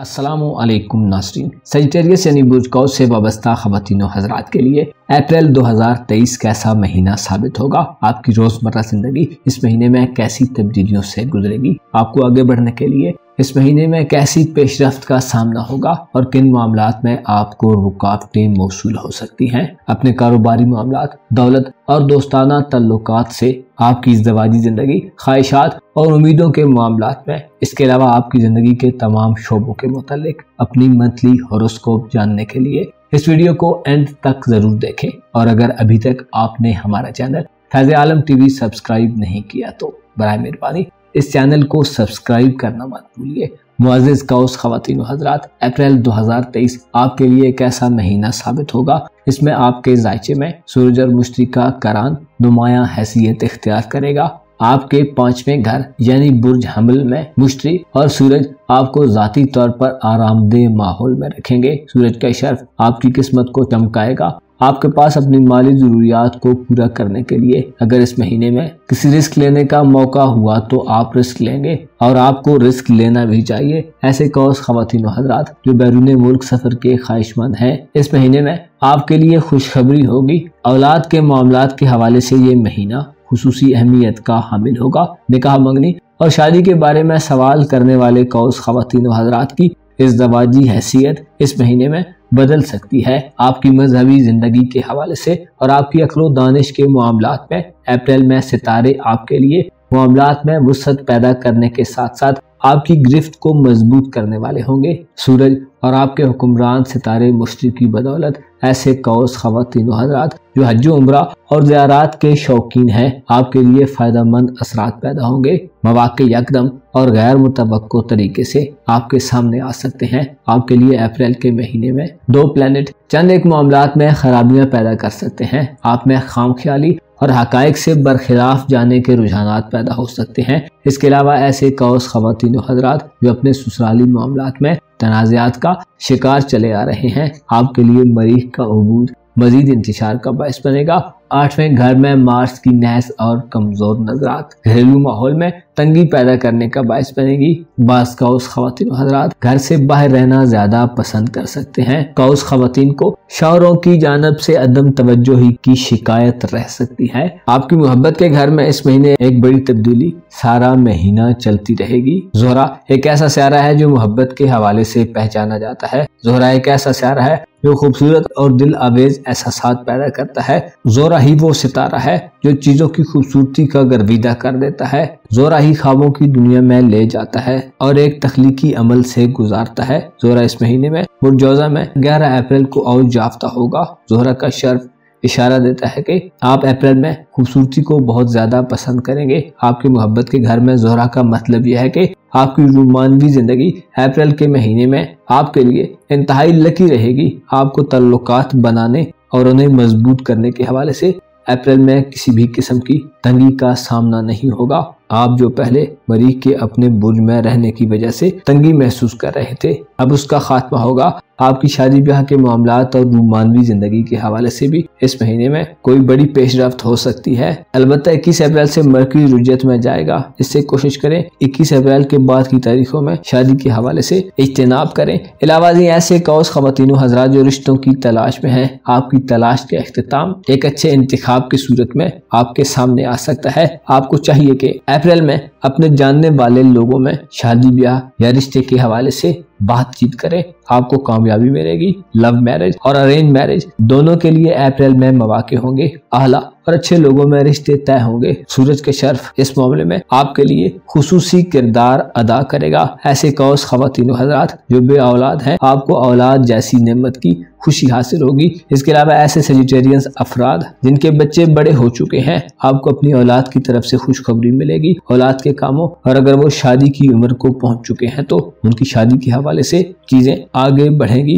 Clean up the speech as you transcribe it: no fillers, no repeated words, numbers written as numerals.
السلام علیکم ناظرین، سیجیٹیریس یعنی برج قوس سے وابستہ خواتین و حضرات کے لیے اپریل 2023 کیسا مہینہ ثابت ہوگا؟ آپ کی روزمرہ زندگی اس مہینے میں کیسی تبدیلیوں سے گزرے گی؟ آپ کو آگے بڑھنے کے لیے اس مہینے میں کیسی پیش رفت کا سامنا ہوگا اور کن معاملات میں آپ کو رکاوٹیں موصول ہو سکتی ہیں؟ اپنے کاروباری معاملات، دولت اور دوستانہ تعلقات سے آپ کی ازدواجی زندگی، خواہشات اور امیدوں کے معاملات میں، اس کے علاوہ آپ کی زندگی کے تمام شعبوں کے متعلق اپنی منتھلی ہوروسکوپ جاننے کے لیے اس ویڈیو کو اینڈ تک ضرور دیکھیں۔ اور اگر ابھی تک آپ نے ہمارا چینل فیض عالم ٹی وی سبسکرائب نہیں کیا تو برائے مہربانی اس چینل کو سبسکرائب کرنا مت بھولیے۔ معزز قوس خواتین و حضرات، اپریل 2023 آپ کے لیے ایک ایسا مہینہ ثابت ہوگا اس میں آپ کے ذائچے میں سورج اور مشتری کا قران نمایاں حیثیت اختیار کرے گا۔ آپ کے 5ویں گھر یعنی برج حمل میں مشتری اور سورج آپ کو ذاتی طور پر آرام دہ ماحول میں رکھیں گے۔ سورج کا اشارہ آپ کی قسمت کو چمکائے گا۔ آپ کے پاس اپنی مالی ضروریات کو پورا کرنے کے لیے اگر اس مہینے میں کسی رسک لینے کا موقع ہوا تو آپ رسک لیں گے، اور آپ کو رسک لینا بھی چاہیے۔ ایسے قوس خواتین و حضرات جو بیرون ملک سفر کے خواہش مند ہیں، اس مہینے میں آپ کے لیے خوشخبری ہوگی۔ اولاد کے معاملات کے حوالے سے یہ مہینہ خصوصی اہمیت کا حامل ہوگا۔ نکاح منگنی اور شادی کے بارے میں سوال کرنے والے قوس خواتین و حضرات کی ازدواجی حیثیت اس مہینے میں بدل سکتی ہے۔ آپ کی مذہبی زندگی کے حوالے سے اور آپ کی عقل و دانش کے معاملات میں اپریل میں ستارے آپ کے لیے معاملات میں وسعت پیدا کرنے کے ساتھ ساتھ آپ کی گرفت کو مضبوط کرنے والے ہوں گے۔ سورج اور آپ کے حکمران ستارے مشتری کی بدولت ایسے قوس خواتین و حضرات جو حج و عمرہ اور زیارات کے شوقین ہیں، آپ کے لیے فائدہ مند اثرات پیدا ہوں گے۔ مواقع یکدم اور غیر متوقع طریقے سے آپ کے سامنے آ سکتے ہیں۔ آپ کے لیے اپریل کے مہینے میں 2 پلانٹ چند ایک معاملات میں خرابیاں پیدا کر سکتے ہیں۔ آپ میں خام خیالی اور حقائق سے برخلاف جانے کے رجحانات پیدا ہو سکتے ہیں۔ اس کے علاوہ ایسے قوس خواتین و حضرات جو اپنے سسرالی معاملات میں تنازعات کا شکار چلے آ رہے ہیں، آپ کے لیے مریخ کا عبور مزید انتشار کا باعث بنے گا۔ 8ویں گھر میں مارس کی نحس اور کمزور نظرات گھریلو ماحول میں تنگی پیدا کرنے کا باعث بنے گی۔ بعض قوس خواتین و حضرات گھر سے باہر رہنا زیادہ پسند کر سکتے ہیں۔ قوس خواتین کو شوہروں کی جانب سے عدم توجہی کی شکایت رہ سکتی ہے۔ آپ کی محبت کے گھر میں اس مہینے ایک بڑی تبدیلی سارا مہینہ چلتی رہے گی۔ زہرہ ایک ایسا ستارہ ہے جو محبت کے حوالے سے پہچانا جاتا ہے۔ زہرہ ایک ایسا ستارہ ہے جو خوبصورت اور دل آویز احساسات پیدا کرتا ہے۔ زہرہ ہی وہ ستارہ ہے جو چیزوں کی خوبصورتی کا گرویدہ کر دیتا ہے۔ زہرہ ہی خوابوں کی دنیا میں لے جاتا ہے اور ایک تخلیقی عمل سے گزارتا ہے۔ زہرہ اس مہینے میں برج جوزہ میں 11 اپریل کو اوج یافتہ ہوگا۔ زہرہ کا شرف اشارہ دیتا ہے کہ آپ اپریل میں خوبصورتی کو بہت زیادہ پسند کریں گے۔ آپ کی محبت کے گھر میں زہرہ کا مطلب یہ ہے کہ آپ کی رومانوی زندگی اپریل کے مہینے میں آپ کے لیے انتہائی لکی رہے گی۔ آپ کو تعلقات بنانے اور انہیں مضبوط کرنے کے حوالے سے اپریل میں کسی بھی قسم کی تنگی کا سامنا نہیں ہوگا۔ آپ جو پہلے مریخ کے اپنے برج میں رہنے کی وجہ سے تنگی محسوس کر رہے تھے، اب اس کا خاتمہ ہوگا۔ آپ کی شادی بیاہ کے معاملات اور رومانوی زندگی کے حوالے سے بھی اس مہینے میں کوئی بڑی پیش رفت ہو سکتی ہے۔ البتہ 21 اپریل سے مرکری رجت میں جائے گا، اس سے کوشش کریں 21 اپریل کے بعد کی تاریخوں میں شادی کے حوالے سے اجتناب کریں۔ علاوہ ازیں ایسے قوس خواتین و حضرات جو رشتوں کی تلاش میں ہیں، آپ کی تلاش کا اختتام ایک اچھے انتخاب کی صورت میں آپ کے سامنے آ سکتا ہے۔ آپ کو چاہیے کہ اپریل میں اپنے جاننے والے لوگوں میں شادی بیاہ یا رشتے کے حوالے سے بات چیت کریں، آپ کو کامیابی ملے گی۔ لو میرج اور ارینج میرج دونوں کے لیے اپریل میں مواقع ہوں گے۔ اعلیٰ اور اچھے لوگوں میں رشتے طے ہوں گے۔ سورج کے شرف اس معاملے میں آپ کے لیے خصوصی کردار ادا کرے گا۔ ایسے قوس خواتین و حضرات جو بے اولاد ہیں، آپ کو اولاد جیسی نعمت کی خوشی حاصل ہوگی۔ اس کے علاوہ ایسے سیجیٹیرینز افراد جن کے بچے بڑے ہو چکے ہیں، آپ کو اپنی اولاد کی طرف سے خوشخبری ملے گی اولاد کے کاموں، اور اگر وہ شادی کی عمر کو پہنچ چکے ہیں تو ان کی شادی کے حوالے سے چیزیں آگے بڑھیں گی۔